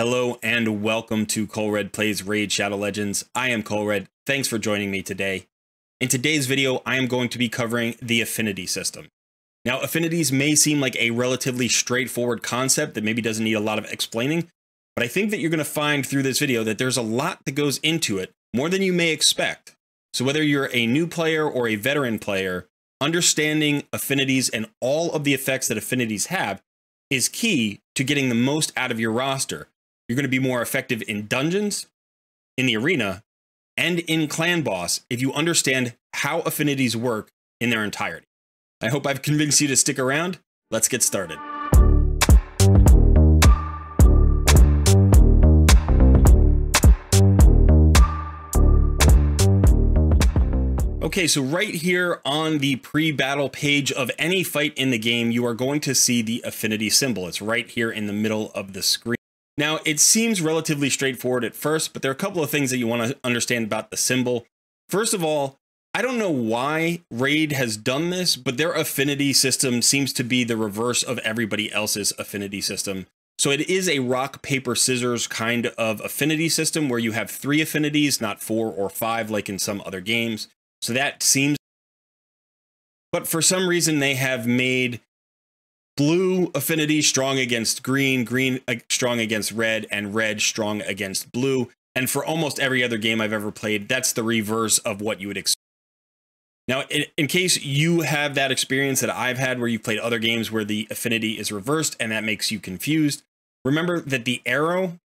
Hello and welcome to Colred Plays Raid Shadow Legends. I am Colred. Thanks for joining me today. In today's video, I am going to be covering the affinity system. Now, affinities may seem like a relatively straightforward concept that maybe doesn't need a lot of explaining, but I think that you're going to find through this video that there's a lot that goes into it, more than you may expect. So whether you're a new player or a veteran player, understanding affinities and all of the effects that affinities have is key to getting the most out of your roster. You're going to be more effective in dungeons, in the arena, and in clan boss if you understand how affinities work in their entirety. I hope I've convinced you to stick around. Let's get started. Okay, so right here on the pre-battle page of any fight in the game, you are going to see the affinity symbol. It's right here in the middle of the screen. Now, it seems relatively straightforward at first, but there are a couple of things that you want to understand about the symbol. First of all, I don't know why Raid has done this, but their affinity system seems to be the reverse of everybody else's affinity system. So it is a rock, paper, scissors kind of affinity system where you have 3 affinities, not 4 or 5 like in some other games. So that seems, but for some reason they have made blue affinity strong against green, green strong against red, and red strong against blue. And for almost every other game I've ever played, that's the reverse of what you would expect. Now, in case you have that experience that I've had where you've played other games where the affinity is reversed and that makes you confused, remember that the arrow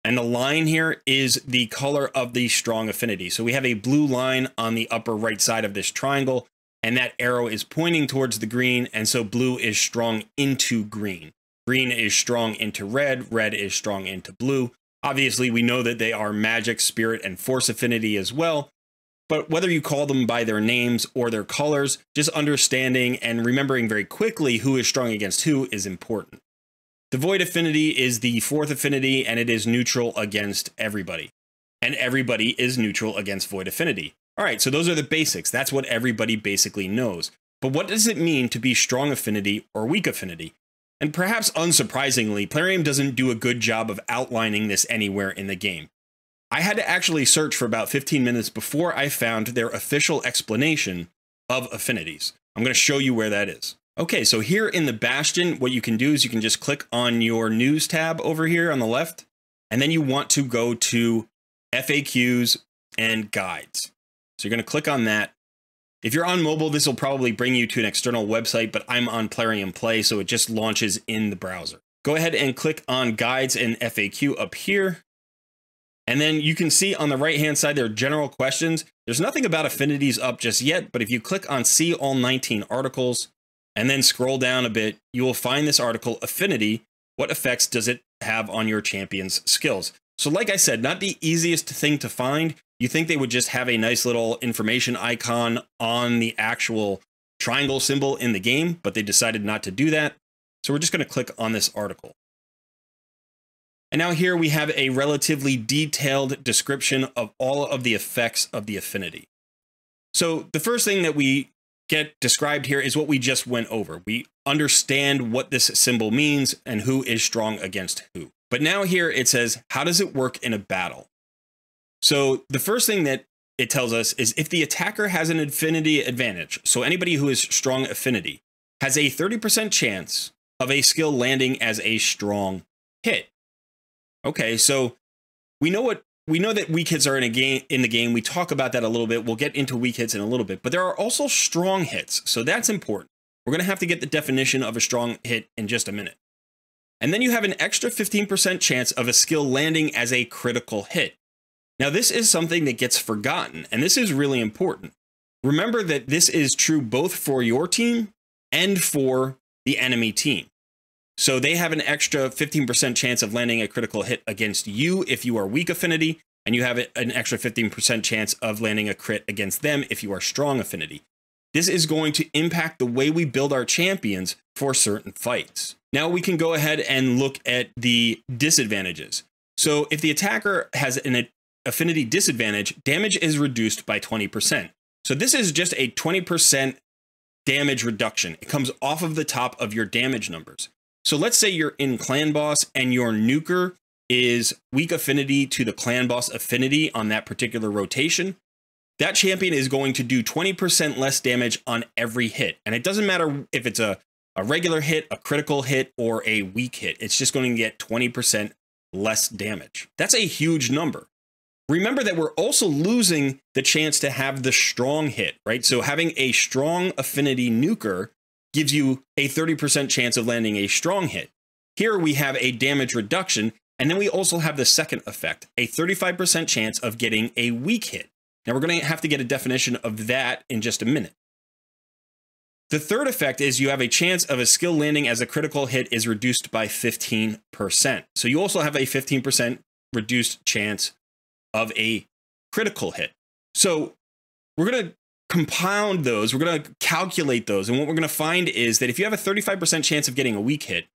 and the line here is the color of the strong affinity. So we have a blue line on the upper right side of this triangle, and that arrow is pointing towards the green, and so blue is strong into green. Green is strong into red, red is strong into blue. Obviously, we know that they are magic, spirit, and force affinity as well, but whether you call them by their names or their colors, just understanding and remembering very quickly who is strong against who is important. The void affinity is the 4th affinity, and it is neutral against everybody. And everybody is neutral against void affinity. All right, so those are the basics. That's what everybody basically knows. But what does it mean to be strong affinity or weak affinity? And perhaps unsurprisingly, Plarium doesn't do a good job of outlining this anywhere in the game. I had to actually search for about 15 minutes before I found their official explanation of affinities. I'm going to show you where that is. Okay, so here in the Bastion, what you can do is you can just click on your news tab over here on the left, and then you want to go to FAQs and guides. So you're going to click on that. If you're on mobile, this will probably bring you to an external website, but I'm on Plarium Play, so it just launches in the browser. Go ahead and click on guides and FAQ up here. And then you can see on the right-hand side, there are general questions. There's nothing about affinities up just yet, but if you click on see all 19 articles, and then scroll down a bit, you will find this article, Affinity. What effects does it have on your champion's skills? So like I said, not the easiest thing to find. You think they would just have a nice little information icon on the actual triangle symbol in the game, but they decided not to do that. So we're just going to click on this article. And now here we have a relatively detailed description of all of the effects of the affinity. So the first thing that we get described here is what we just went over. We understand what this symbol means and who is strong against who. But now here it says, how does it work in a battle? So the first thing that it tells us is if the attacker has an affinity advantage, so anybody who is strong affinity has a 30% chance of a skill landing as a strong hit. Okay, so we know that weak hits are in the game. We talk about that a little bit. We'll get into weak hits in a little bit, but there are also strong hits. So that's important. We're going to have to get the definition of a strong hit in just a minute. And then you have an extra 15% chance of a skill landing as a critical hit. Now, this is something that gets forgotten, and this is really important. Remember that this is true both for your team and for the enemy team. So they have an extra 15% chance of landing a critical hit against you if you are weak affinity, and you have an extra 15% chance of landing a crit against them if you are strong affinity. This is going to impact the way we build our champions for certain fights. Now we can go ahead and look at the disadvantages. So if the attacker has an affinity disadvantage, damage is reduced by 20%. So this is just a 20% damage reduction. It comes off of the top of your damage numbers. So let's say you're in Clan Boss and your Nuker is weak affinity to the clan boss affinity on that particular rotation, that champion is going to do 20% less damage on every hit. And it doesn't matter if it's a regular hit, a critical hit, or a weak hit. It's just going to get 20% less damage. That's a huge number. Remember that we're also losing the chance to have the strong hit, right? So having a strong affinity nuker gives you a 30% chance of landing a strong hit. Here we have a damage reduction, and then we also have the second effect, a 35% chance of getting a weak hit. Now we're going to have to get a definition of that in just a minute. The third effect is you have a chance of a skill landing as a critical hit is reduced by 15%. So you also have a 15% reduced chance of a critical hit. So we're going to compound those. We're going to calculate those. And what we're going to find is that if you have a 35% chance of getting a weak hit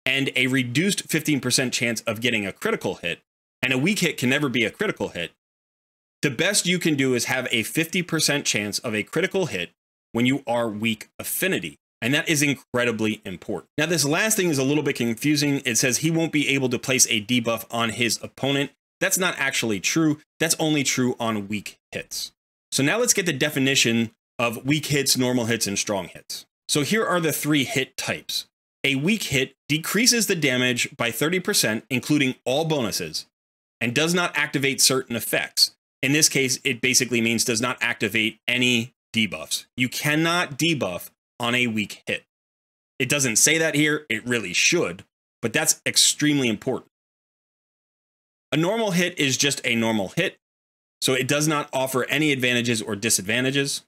and a reduced 15% chance of getting a critical hit, and a weak hit can never be a critical hit, the best you can do is have a 50% chance of a critical hit when you are weak affinity. And that is incredibly important. Now, this last thing is a little bit confusing. It says he won't be able to place a debuff on his opponent. That's not actually true. That's only true on weak hits. So now let's get the definition of weak hits, normal hits, and strong hits. So here are the three hit types. A weak hit decreases the damage by 30%, including all bonuses, and does not activate certain effects. In this case, it basically means does not activate any debuffs. You cannot debuff on a weak hit. It doesn't say that here. It really should, but that's extremely important. A normal hit is just a normal hit, so it does not offer any advantages or disadvantages.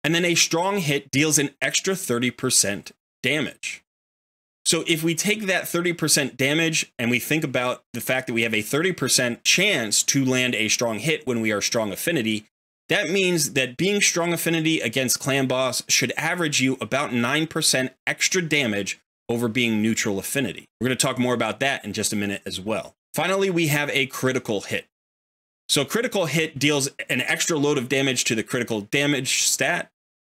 And then a strong hit deals an extra 30% damage. So if we take that 30% damage and we think about the fact that we have a 30% chance to land a strong hit when we are strong affinity, that means that being strong affinity against clan boss should average you about 9% extra damage over being neutral affinity. We're going to talk more about that in just a minute as well. Finally, we have a critical hit. So critical hit deals an extra load of damage to the critical damage stat.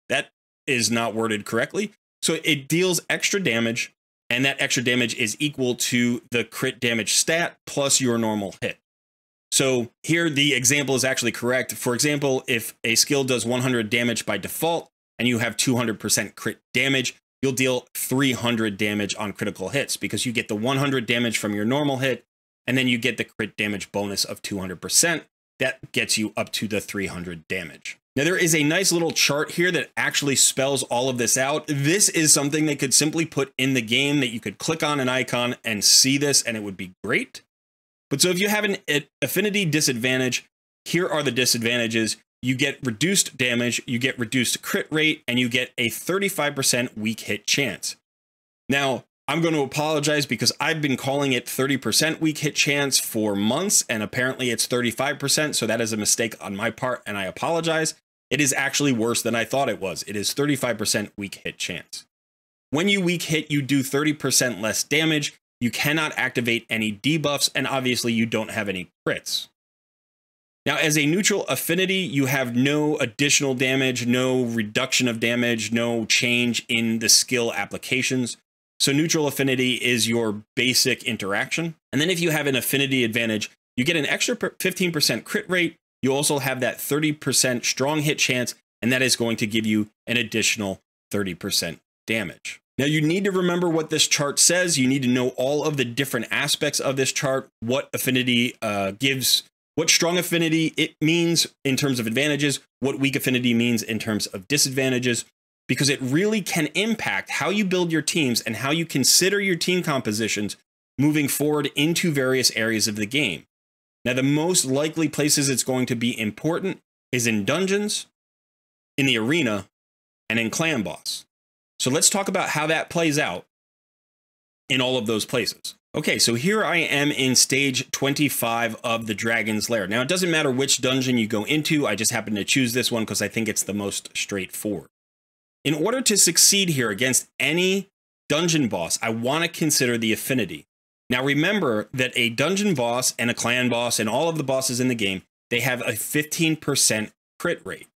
That is not worded correctly. So it deals extra damage, and that extra damage is equal to the crit damage stat plus your normal hit. So here the example is actually correct. For example, if a skill does 100 damage by default and you have 200% crit damage, you'll deal 300 damage on critical hits because you get the 100 damage from your normal hit, and then you get the crit damage bonus of 200%. That gets you up to the 300 damage. Now, there is a nice little chart here that actually spells all of this out. This is something they could simply put in the game that you could click on an icon and see this, and it would be great. But so if you have an affinity disadvantage, here are the disadvantages. You get reduced damage, you get reduced crit rate, and you get a 35% weak hit chance. Now, I'm going to apologize because I've been calling it 30% weak hit chance for months, and apparently it's 35%, so that is a mistake on my part, and I apologize. It is actually worse than I thought it was. It is 35% weak hit chance. When you weak hit, you do 30% less damage. You cannot activate any debuffs, and obviously you don't have any crits. Now, as a neutral affinity, you have no additional damage, no reduction of damage, no change in the skill applications. So neutral affinity is your basic interaction. And then if you have an affinity advantage, you get an extra 15% crit rate. You also have that 30% strong hit chance, and that is going to give you an additional 30% damage. Now, you need to remember what this chart says. You need to know all of the different aspects of this chart, what affinity gives, what strong affinity it means in terms of advantages, what weak affinity means in terms of disadvantages, because it really can impact how you build your teams and how you consider your team compositions moving forward into various areas of the game. Now, the most likely places it's going to be important is in dungeons, in the arena, and in clan boss. So let's talk about how that plays out in all of those places. Okay, so here I am in stage 25 of the Dragon's Lair. Now, it doesn't matter which dungeon you go into. I just happen to choose this one because I think it's the most straightforward. In order to succeed here against any dungeon boss, I want to consider the affinity. Now, remember that a dungeon boss and a clan boss and all of the bosses in the game, they have a 15% crit rate.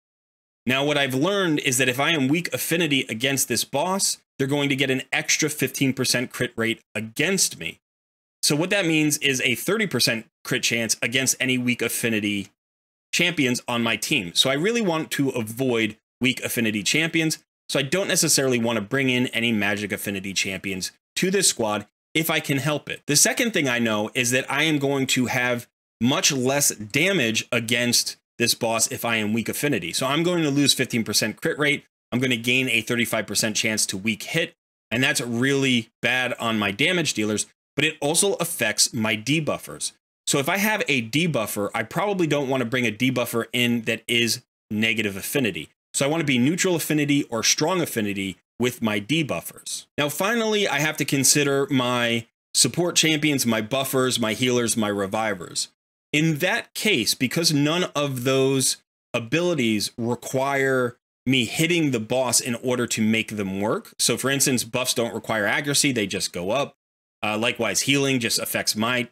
Now, what I've learned is that if I am weak affinity against this boss, they're going to get an extra 15% crit rate against me. So what that means is a 30% crit chance against any weak affinity champions on my team. So I really want to avoid weak affinity champions. So I don't necessarily want to bring in any magic affinity champions to this squad if I can help it. The second thing I know is that I am going to have much less damage against this boss if I am weak affinity. So I'm going to lose 15% crit rate. I'm going to gain a 35% chance to weak hit. And that's really bad on my damage dealers, but it also affects my debuffers. So if I have a debuffer, I probably don't want to bring a debuffer in that is negative affinity. So I want to be neutral affinity or strong affinity with my debuffers. Now, finally, I have to consider my support champions, my buffers, my healers, my revivers. In that case, because none of those abilities require me hitting the boss in order to make them work. So for instance, buffs don't require accuracy, they just go up. Likewise, healing just affects my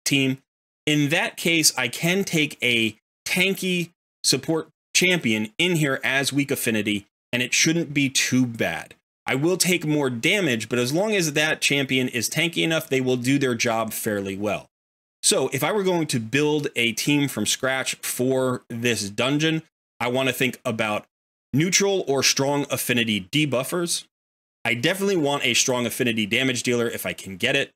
team. In that case, I can take a tanky support champion in here as weak affinity, and it shouldn't be too bad. I will take more damage, but as long as that champion is tanky enough, they will do their job fairly well. So if I were going to build a team from scratch for this dungeon, I want to think about neutral or strong affinity debuffers. I definitely want a strong affinity damage dealer if I can get it.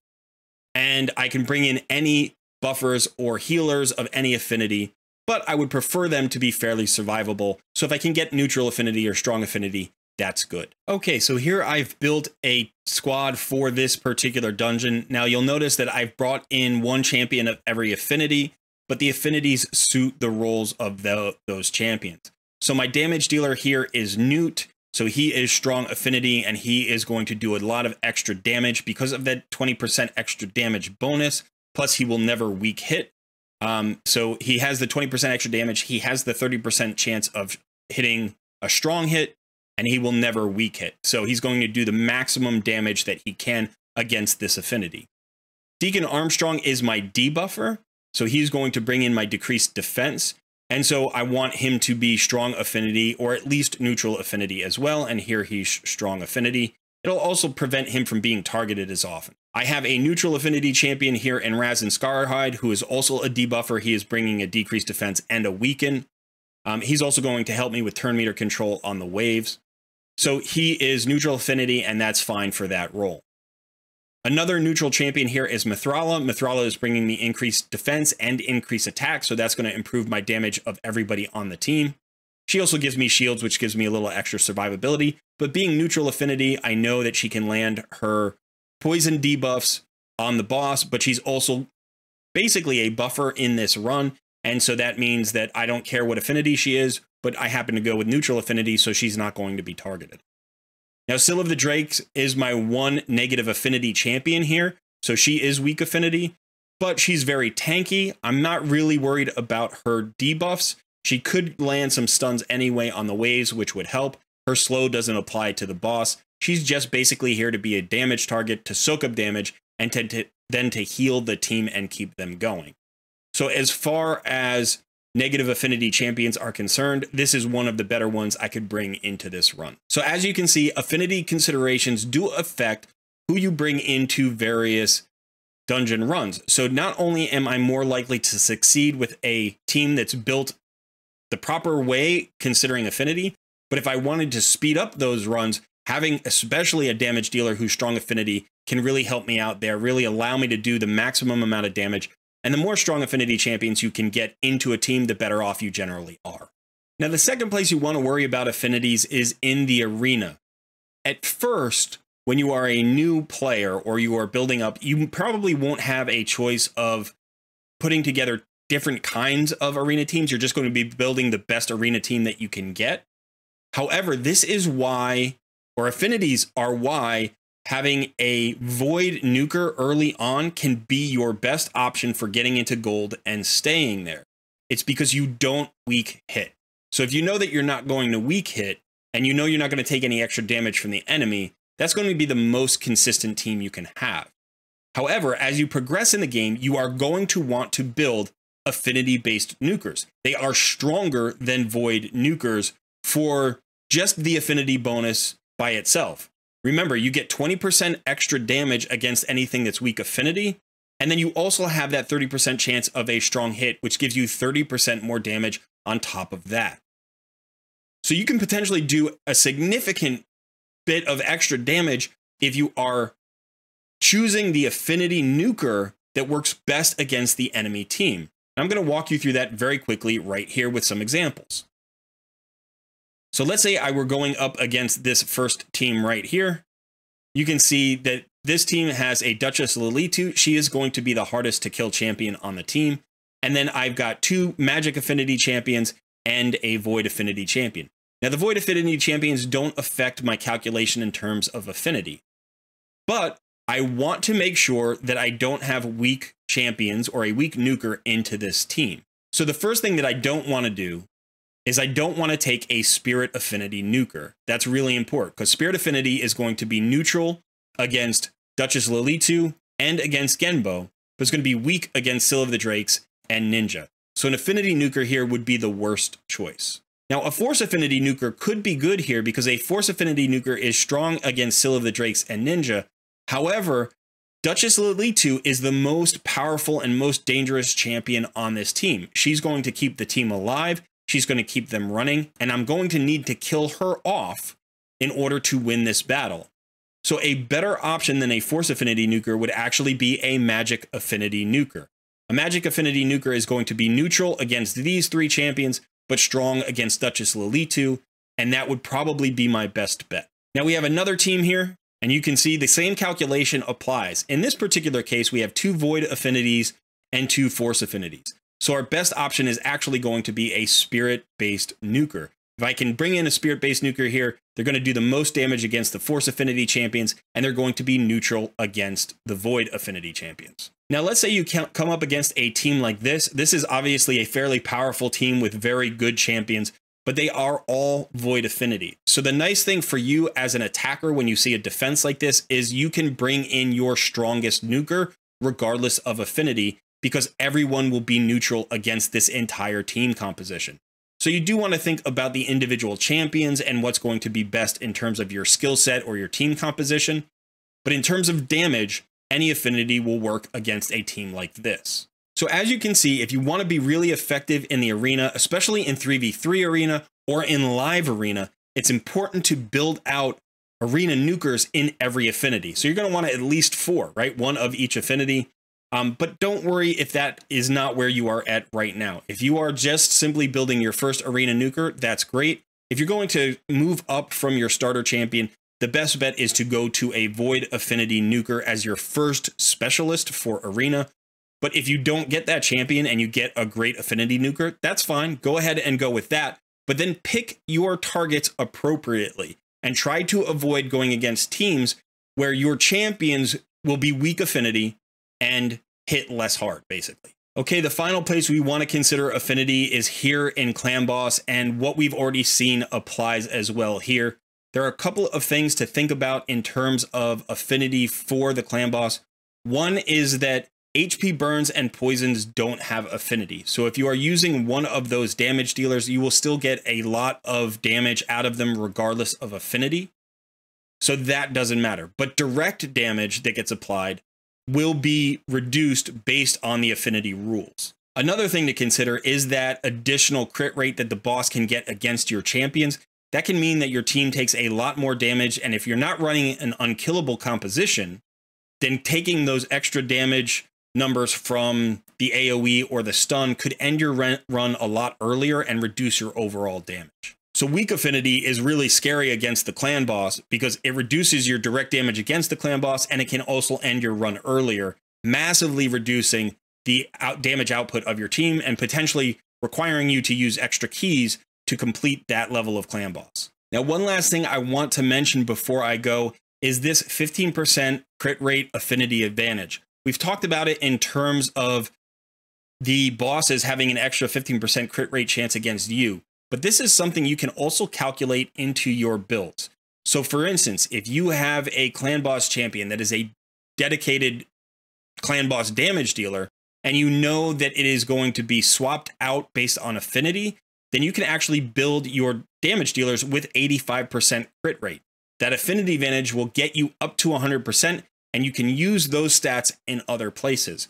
And I can bring in any buffers or healers of any affinity, but I would prefer them to be fairly survivable. So if I can get neutral affinity or strong affinity, that's good. Okay, so here I've built a squad for this particular dungeon. Now you'll notice that I've brought in one champion of every affinity, but the affinities suit the roles of those champions. So my damage dealer here is Newt. So he is strong affinity and he is going to do a lot of extra damage because of that 20% extra damage bonus. Plus he will never weak hit. So he has the 20% extra damage. He has the 30% chance of hitting a strong hit, and he will never weak hit. So he's going to do the maximum damage that he can against this affinity. Deacon Armstrong is my debuffer. So he's going to bring in my decreased defense. And so I want him to be strong affinity or at least neutral affinity as well. And here he's strong affinity. It'll also prevent him from being targeted as often. I have a neutral affinity champion here in Razin Scarhide, who is also a debuffer. He is bringing a decreased defense and a weaken. He's also going to help me with turn meter control on the waves. So he is neutral affinity, and that's fine for that role. Another neutral champion here is Mithrala. Mithrala is bringing me increased defense and increased attack, so that's going to improve my damage of everybody on the team. She also gives me shields, which gives me a little extra survivability. But being neutral affinity, I know that she can land her poison debuffs on the boss, but she's also basically a buffer in this run. And so that means that I don't care what affinity she is, but I happen to go with neutral affinity, so she's not going to be targeted. Now, Syl of the Drakes is my one negative affinity champion here. So she is weak affinity, but she's very tanky. I'm not really worried about her debuffs. She could land some stuns anyway on the waves, which would help. Her slow doesn't apply to the boss. She's just basically here to be a damage target, to soak up damage, and then to heal the team and keep them going. So as far as negative affinity champions are concerned, this is one of the better ones I could bring into this run. So as you can see, affinity considerations do affect who you bring into various dungeon runs. So not only am I more likely to succeed with a team that's built the proper way, considering affinity, but if I wanted to speed up those runs, having especially a damage dealer who's strong affinity can really help me out there, really allow me to do the maximum amount of damage. And the more strong affinity champions you can get into a team, the better off you generally are. Now, the second place you want to worry about affinities is in the arena. At first, when you are a new player or you are building up, you probably won't have a choice of putting together different kinds of arena teams. You're just going to be building the best arena team that you can get. However, this is why, or affinities are why, having a Void Nuker early on can be your best option for getting into gold and staying there. It's because you don't weak hit. So if you know that you're not going to weak hit, and you know you're not going to take any extra damage from the enemy, that's going to be the most consistent team you can have. However, as you progress in the game, you are going to want to build affinity-based nukers. They are stronger than Void Nukers for just the affinity bonus by itself. Remember, you get 20% extra damage against anything that's weak affinity, And then you also have that 30% chance of a strong hit, which gives you 30% more damage on top of that. So you can potentially do a significant bit of extra damage if you are choosing the Affinity Nuker that works best against the enemy team. I'm going to walk you through that very quickly right here with some examples. So let's say I were going up against this first team right here. You can see that this team has a Duchess Lilitu. She is going to be the hardest to kill champion on the team. And then I've got 2 Magic Affinity champions and a Void Affinity champion. Now, the Void Affinity champions don't affect my calculation in terms of affinity, but I want to make sure that I don't have weak champions or a weak nuker into this team. So the first thing that I don't want to do is I don't want to take a Spirit Affinity nuker. That's really important because Spirit Affinity is going to be neutral against Duchess Lilitu and against Genbo, but it's going to be weak against Scylla of the Drakes and Ninja. So an Affinity nuker here would be the worst choice. Now, a Force Affinity nuker could be good here because a Force Affinity nuker is strong against Scylla of the Drakes and Ninja. However, Duchess Lilitu is the most powerful and most dangerous champion on this team. She's going to keep the team alive. She's going to keep them running, and I'm going to need to kill her off in order to win this battle. So a better option than a Force Affinity nuker would actually be a Magic Affinity nuker. A Magic Affinity nuker is going to be neutral against these 3 champions, but strong against Duchess Lilitu, and that would probably be my best bet. Now we have another team here, and you can see the same calculation applies. In this particular case, we have 2 Void Affinities and 2 Force Affinities. So our best option is actually going to be a Spirit-based nuker. If I can bring in a Spirit-based nuker here, they're going to do the most damage against the Force Affinity champions, and they're going to be neutral against the Void Affinity champions. Now, let's say you come up against a team like this. This is obviously a fairly powerful team with very good champions, but they are all Void Affinity. So the nice thing for you as an attacker when you see a defense like this is you can bring in your strongest nuker regardless of affinity, because everyone will be neutral against this entire team composition. So you do want to think about the individual champions and what's going to be best in terms of your skill set or your team composition. But in terms of damage, any affinity will work against a team like this. So as you can see, if you want to be really effective in the arena, especially in 3v3 arena or in live arena, it's important to build out arena nukers in every affinity. So you're going to want at least 4, right? 1 of each affinity. But don't worry if that is not where you are at right now. If you are just simply building your first arena nuker, that's great. If you're going to move up from your starter champion, the best bet is to go to a Void Affinity nuker as your first specialist for arena. But if you don't get that champion and you get a great affinity nuker, that's fine. Go ahead and go with that. But then pick your targets appropriately and try to avoid going against teams where your champions will be weak affinity and hit less hard, basically. Okay, the final place we want to consider affinity is here in Clan Boss, and what we've already seen applies as well here. There are a couple of things to think about in terms of affinity for the Clan Boss. One is that HP burns and poisons don't have affinity. So if you are using one of those damage dealers, you will still get a lot of damage out of them regardless of affinity. So that doesn't matter. But direct damage that gets applied will be reduced based on the affinity rules. Another thing to consider is that additional crit rate that the boss can get against your champions. That can mean that your team takes a lot more damage, and if you're not running an unkillable composition, then taking those extra damage numbers from the AoE or the stun could end your run a lot earlier and reduce your overall damage. So weak affinity is really scary against the Clan Boss because it reduces your direct damage against the Clan Boss, and it can also end your run earlier, massively reducing the damage output of your team and potentially requiring you to use extra keys to complete that level of Clan Boss. Now, one last thing I want to mention before I go is this 15% crit rate affinity advantage. We've talked about it in terms of the bosses having an extra 15% crit rate chance against you. But this is something you can also calculate into your builds. So for instance, if you have a Clan Boss champion that is a dedicated Clan Boss damage dealer, and you know that it is going to be swapped out based on affinity, then you can actually build your damage dealers with 85% crit rate. That affinity advantage will get you up to 100%, and you can use those stats in other places.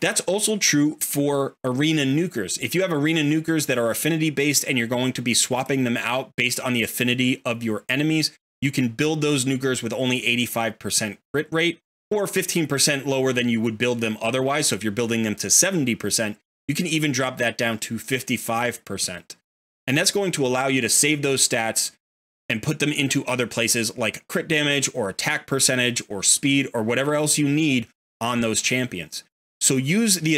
That's also true for arena nukers. If you have arena nukers that are affinity based and you're going to be swapping them out based on the affinity of your enemies, you can build those nukers with only 85% crit rate, or 15% lower than you would build them otherwise. So if you're building them to 70%, you can even drop that down to 55%. And that's going to allow you to save those stats and put them into other places like crit damage or attack percentage or speed or whatever else you need on those champions. So use the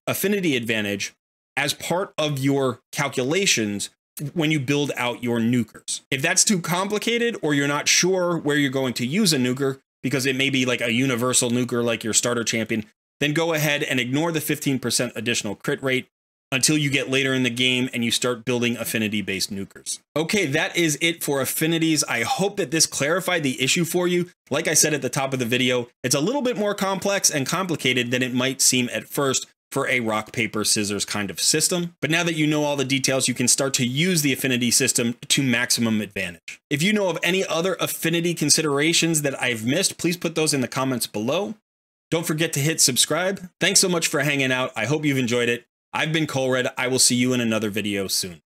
affinity advantage as part of your calculations when you build out your nukers. If that's too complicated or you're not sure where you're going to use a nuker, because it may be like a universal nuker like your starter champion, then go ahead and ignore the 15% additional crit rate until you get later in the game and you start building affinity-based nukers. Okay, that is it for affinities. I hope that this clarified the issue for you. Like I said at the top of the video, it's a little bit more complex and complicated than it might seem at first for a rock, paper, scissors kind of system. But now that you know all the details, you can start to use the affinity system to maximum advantage. If you know of any other affinity considerations that I've missed, please put those in the comments below. Don't forget to hit subscribe. Thanks so much for hanging out. I hope you've enjoyed it. I've been Colred. I will see you in another video soon.